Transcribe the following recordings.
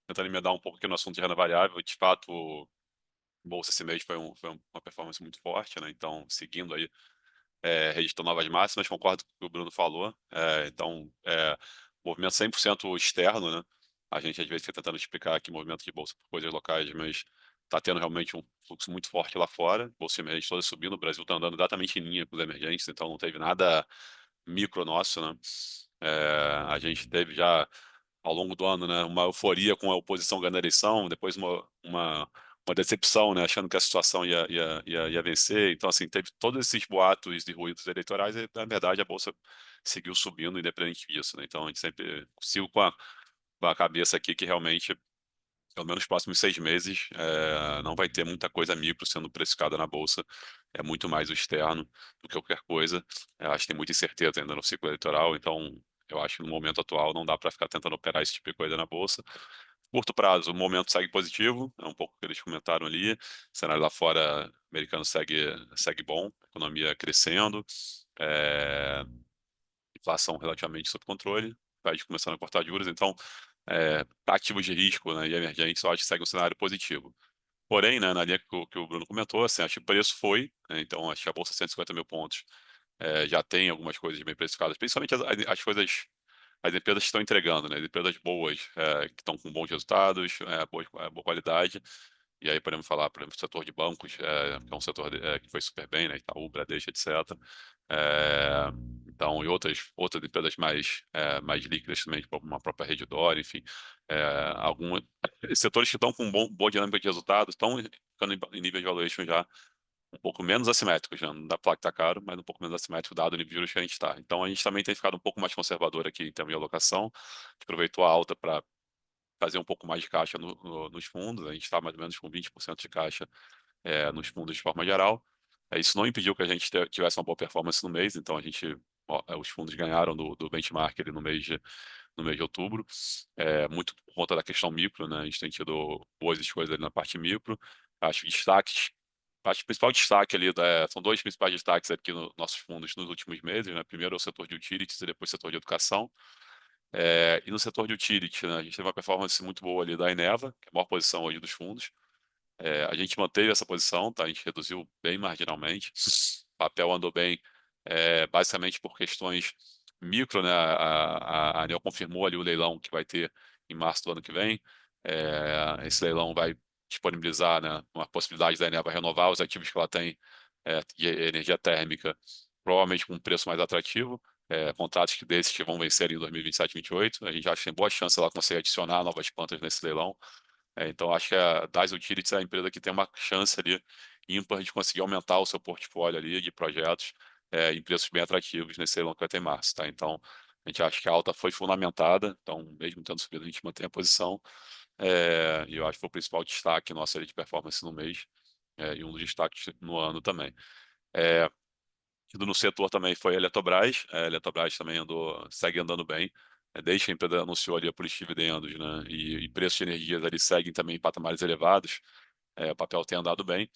tentando emendar um pouco aqui no assunto de renda variável, de fato, bolsa esse mês foi uma performance muito forte, né? Então, seguindo aí, registrando novas máximas, concordo com o que o Bruno falou. Então, movimento 100% externo, né? A gente às vezes fica tentando explicar aqui movimento de bolsa por coisas locais, mas está tendo realmente um fluxo muito forte lá fora. Bolsa emergente toda subindo, o Brasil está andando exatamente em linha com os emergentes, então não teve nada micro nosso, né? A gente teve já ao longo do ano, né, uma euforia com a oposição ganhando a eleição, depois uma decepção, né, achando que a situação ia vencer. Então, assim, teve todos esses boatos e ruídos eleitorais e, na verdade, a Bolsa seguiu subindo independente disso, né? Então, a gente sempre sigo com a cabeça aqui que realmente, pelo menos nos próximos 6 meses, não vai ter muita coisa micro sendo precificada na Bolsa. É muito mais o externo do que qualquer coisa. Acho que tem muita incerteza ainda no ciclo eleitoral, então eu acho que no momento atual não dá para ficar tentando operar esse tipo de coisa na Bolsa. Curto prazo, o momento segue positivo, é um pouco o que eles comentaram ali. O cenário lá fora americano segue bom, economia crescendo, é, inflação relativamente sob controle, Fed começando a cortar juros, então, ativos de risco, né, e emergentes, eu acho que segue um cenário positivo. Porém, né, na linha que o Bruno comentou, assim, acho que o preço foi, né, então acho que a bolsa 150 mil pontos já tem algumas coisas bem precificadas, principalmente as coisas, as empresas que estão entregando, né, as empresas boas, que estão com bons resultados, boa qualidade. E aí podemos falar, por exemplo, do setor de bancos, que é um setor que foi super bem, né, Itaú, Bradesco, etc. É, então, e outras empresas mais líquidas também, como uma própria Redditor, enfim, alguns setores que estão com boa dinâmica de resultados estão ficando em níveis de valuation já um pouco menos assimétricos, já não dá pra falar que tá caro, mas um pouco menos assimétrico dado o nível de juros que a gente está. Então a gente também tem ficado um pouco mais conservador aqui em termos de alocação, a gente aproveitou a alta para fazer um pouco mais de caixa nos fundos, a gente está mais ou menos com 20% de caixa nos fundos de forma geral. Isso não impediu que a gente tivesse uma boa performance no mês, então a gente, os fundos ganharam do benchmark ali no mês de outubro, muito por conta da questão micro, né? A gente tem tido boas escolhas ali na parte micro. Acho que destaques, acho que o principal destaque ali, são dois principais destaques aqui nos nossos fundos nos últimos meses, né? Primeiro é o setor de utilities e depois o setor de educação. E no setor de utilities, né, a gente teve uma performance muito boa ali da Eneva, que é a maior posição hoje dos fundos. A gente manteve essa posição, tá? A gente reduziu bem marginalmente. O papel andou bem, basicamente por questões micro, né? A ANEEL confirmou ali o leilão que vai ter em março do ano que vem. Esse leilão vai disponibilizar, né, uma possibilidade da Eneva renovar os ativos que ela tem de energia térmica, provavelmente com um preço mais atrativo. Contratos desses que vão vencer em 2027 e 2028. A gente acha que tem boa chance ela conseguir adicionar novas plantas nesse leilão. Então, acho que a Das Utilities é a empresa que tem uma chance ali ímpar de conseguir aumentar o seu portfólio ali de projetos em preços bem atrativos nesse leilão que vai ter em março, tá? Então, a gente acha que a alta foi fundamentada, então, mesmo tendo subido, a gente mantém a posição. E eu acho que foi o principal destaque nosso ali de performance no mês, e um dos destaques no ano também. Indo no setor também foi a Eletrobras. A Eletrobras também segue andando bem. Desde que a empresa anunciou ali a política de dividendos, né, e preços de energias ali seguem também em patamares elevados, o papel tem andado bem.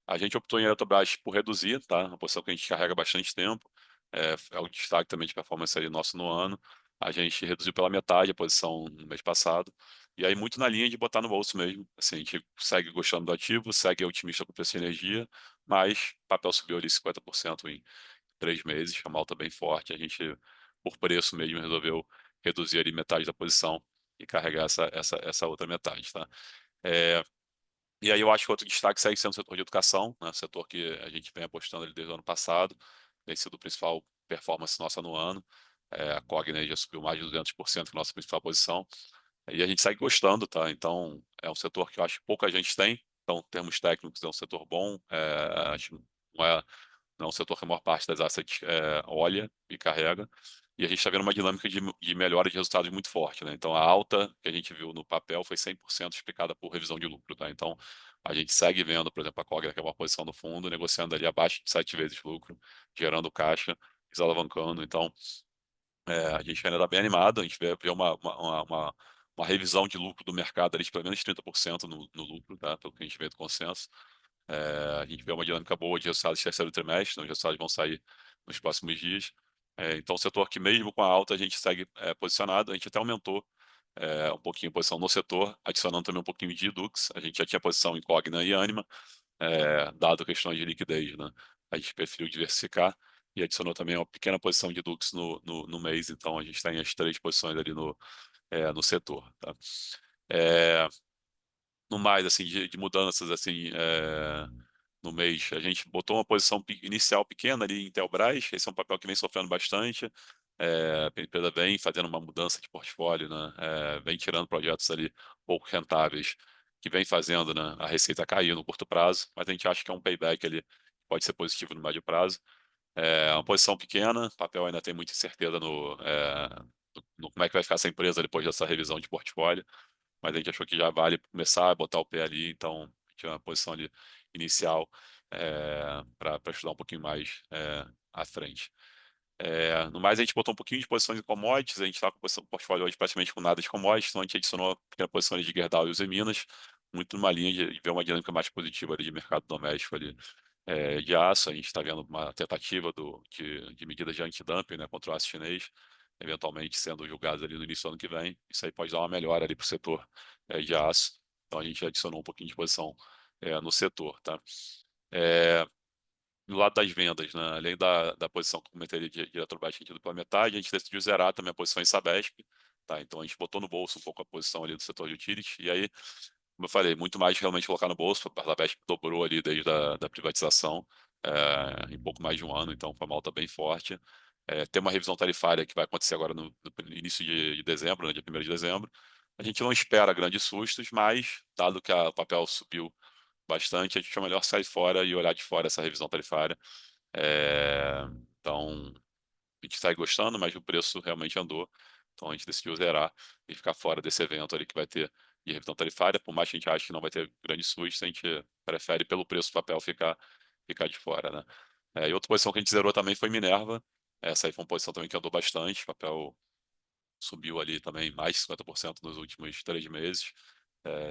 A gente optou em Eletrobras por reduzir, tá? Uma posição que a gente carrega há bastante tempo. É o destaque também de performance ali nosso no ano. A gente reduziu pela metade a posição no mês passado. E aí, muito na linha de botar no bolso mesmo. Assim, a gente segue gostando do ativo, segue otimista com o preço de energia, mas o papel subiu ali 50% em 3 meses, uma alta bem forte. A gente, por preço mesmo, resolveu reduzir ali metade da posição e carregar essa outra metade, tá? É, e aí eu acho que outro destaque segue sendo o setor de educação, né? Setor que a gente vem apostando ali desde o ano passado, tem sido o principal performance nossa no ano. A Cogna já subiu mais de 200% na nossa principal posição. E a gente segue gostando, tá? Então, é um setor que eu acho que pouca gente tem. Então, em termos técnicos, é um setor bom. Acho que não é um setor que a maior parte das assets olha e carrega. E a gente está vendo uma dinâmica de melhora de resultados muito forte, né? Então, a alta que a gente viu no papel foi 100% explicada por revisão de lucro, tá? Então, a gente segue vendo, por exemplo, a Cogna, que é uma posição do fundo, negociando ali abaixo de 7 vezes lucro, gerando caixa, desalavancando. Então, a gente ainda está bem animado, a gente vê uma revisão de lucro do mercado ali de pelo menos 30% no lucro, tá? Pelo que a gente vê do consenso. A gente vê uma dinâmica boa de resultados de terceiro trimestre, então os resultados vão sair nos próximos dias. Então, o setor que mesmo com a alta a gente segue posicionado, a gente até aumentou um pouquinho a posição no setor, adicionando também um pouquinho de Dux. A gente já tinha posição em Cogna e Anima, dado questões de liquidez, né? A gente preferiu diversificar e adicionou também uma pequena posição de Dux no mês, então a gente tem as três posições ali no setor, tá? É, no mais, assim, de mudanças, assim, no mês, a gente botou uma posição inicial pequena ali em Telbras, esse é um papel que vem sofrendo bastante, a empresa vem fazendo uma mudança de portfólio, né? Vem tirando projetos ali pouco rentáveis, que vem fazendo, né, a receita cair no curto prazo, mas a gente acha que é um payback ali que pode ser positivo no médio prazo. É uma posição pequena, o papel ainda tem muita incerteza no como é que vai ficar essa empresa depois dessa revisão de portfólio, mas a gente achou que já vale começar a botar o pé ali, então tinha uma posição ali inicial para estudar um pouquinho mais à frente. No mais, a gente botou um pouquinho de posições em commodities, a gente está com posição portfólio hoje praticamente com nada de commodities, então a gente adicionou a pequena posição ali de Gerdau e Usiminas, muito numa linha de ver uma dinâmica mais positiva ali de mercado doméstico ali, de aço. A gente está vendo uma tentativa de medidas de antidumping, né, contra o aço chinês, eventualmente sendo julgadas ali no início do ano que vem. Isso aí pode dar uma melhora ali para o setor de aço, então a gente adicionou um pouquinho de posição no setor, tá? É, do lado das vendas, né? Além da posição que eu comentei de Eletrobras que a gente deu pela metade, a gente decidiu zerar também a posição em Sabesp, tá? Então a gente botou no bolso um pouco a posição ali do setor de utilities, e aí, como eu falei, muito mais realmente colocar no bolso, a Sabesp dobrou ali desde da privatização, em pouco mais de um ano, então foi uma alta bem forte. Tem uma revisão tarifária que vai acontecer agora no início de dezembro, né, dia 1º de dezembro. A gente não espera grandes sustos, mas, dado que o papel subiu bastante, a gente é melhor sair fora e olhar de fora essa revisão tarifária. É, então, a gente sai gostando, mas o preço realmente andou. Então, a gente decidiu zerar e ficar fora desse evento ali que vai ter de revisão tarifária. Por mais que a gente ache que não vai ter grande susto, a gente prefere, pelo preço do papel, ficar de fora, né? E outra posição que a gente zerou também foi Minerva. Essa aí foi uma posição também que andou bastante. O papel subiu ali também mais de 50% nos últimos 3 meses.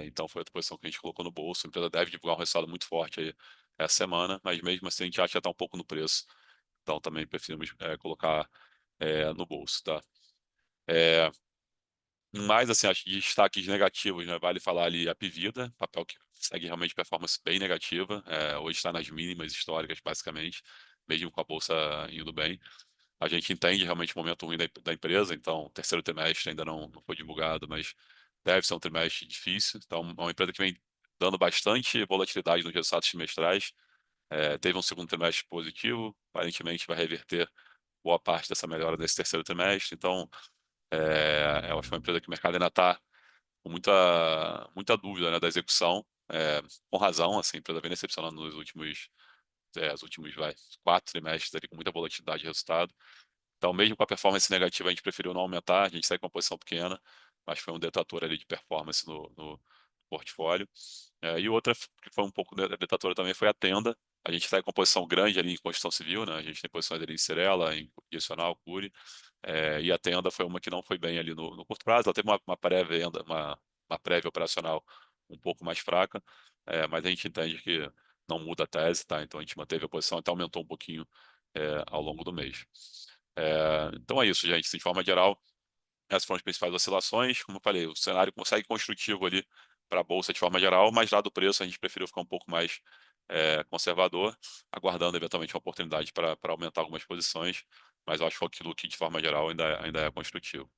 Então foi outra posição que a gente colocou no bolso. A empresa deve divulgar um resultado muito forte aí essa semana, mas mesmo assim a gente acha que já está um pouco no preço. Então também preferimos colocar no bolso, tá? É, mas assim, acho que destaques negativos, né? Vale falar ali a Pivida, papel que segue realmente performance bem negativa. Hoje está nas mínimas históricas, basicamente, mesmo com a bolsa indo bem. A gente entende realmente o momento ruim da empresa, então o terceiro trimestre ainda não foi divulgado, mas deve ser um trimestre difícil. Então, é uma empresa que vem dando bastante volatilidade nos resultados trimestrais. Teve um segundo trimestre positivo, aparentemente vai reverter boa parte dessa melhora nesse terceiro trimestre. Então, eu acho uma empresa que o mercado ainda está com muita dúvida, né, da execução. Com razão, assim, a empresa vem decepcionando nos últimos 4 trimestres ali, com muita volatilidade de resultado. Então, mesmo com a performance negativa, a gente preferiu não aumentar, a gente sai com uma posição pequena, mas foi um detrator ali de performance no portfólio. E outra que foi um pouco detratora também foi a Tenda. A gente sai com uma posição grande ali em construção civil, né? A gente tem posições ali em Cirela, em Direcional, Cury, e a Tenda foi uma que não foi bem ali no curto prazo. Ela teve uma pré-venda, uma prévia operacional um pouco mais fraca, mas a gente entende que não muda a tese, tá? Então a gente manteve a posição, até aumentou um pouquinho ao longo do mês. Então é isso, gente. De forma geral, essas foram as principais oscilações. Como eu falei, o cenário consegue construtivo ali para a bolsa de forma geral, mas dado o preço, a gente preferiu ficar um pouco mais conservador, aguardando eventualmente uma oportunidade para aumentar algumas posições. Mas eu acho que aquilo que de forma geral ainda é construtivo.